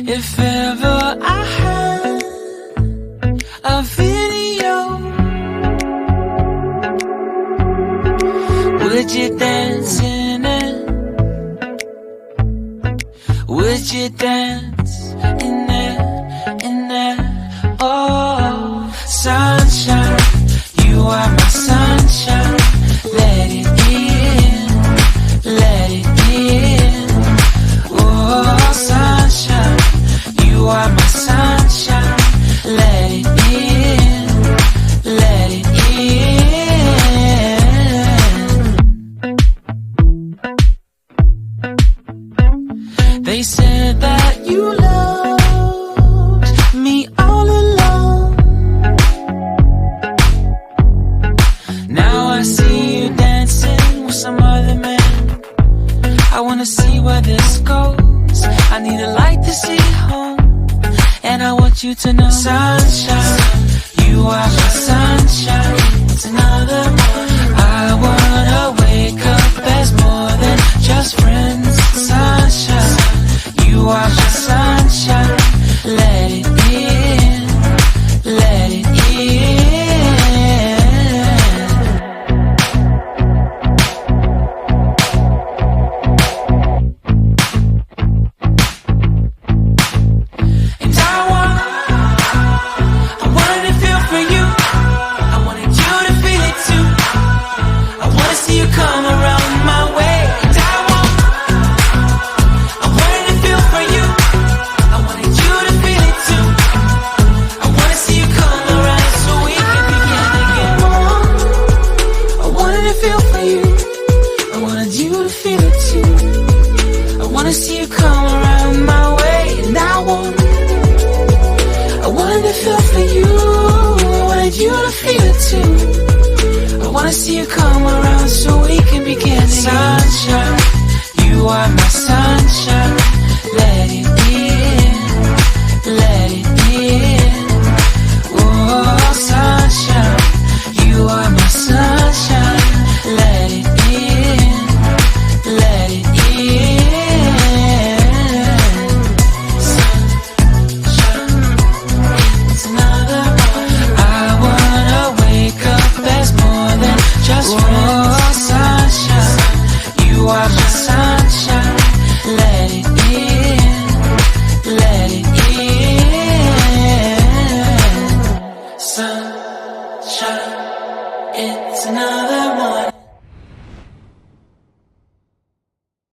If ever I had a video, would you dance in it? Would you dance in it, in it? Oh, sunshine, you are my sunshine. Let it in, let it in. Oh, sunshine, you are my sunshine. Let it in, let it in. They said that you loved me all along. Now I see you dancing with some other man. I wanna see where this goes. I need a light to see home, and I want you to know, sunshine, you are my sunshine. It's another one. I wanna wake up as more than just friends. Sunshine, you are my sunshine. Let it in, let it in. And I wanted to feel for you. I wanted you to feel it too. I wanna see you come around my way. And I wanted to feel for you. I wanted you to feel it too. I wanna see you come around so we can begin again. I wanted to feel for you. I wanted you to feel it too. I wanna see you come around my way. And I wanted to feel for you. I wanted you to feel it too. I wanna see you come around so we can begin again. Sunshine, you are my sunshine. Let it in, let it in. Oh, sunshine, you are my sunshine. Let it in, let it in. Sunshine, it's another one. I wanna wake up as more than just friends. Oh, sunshine, you are my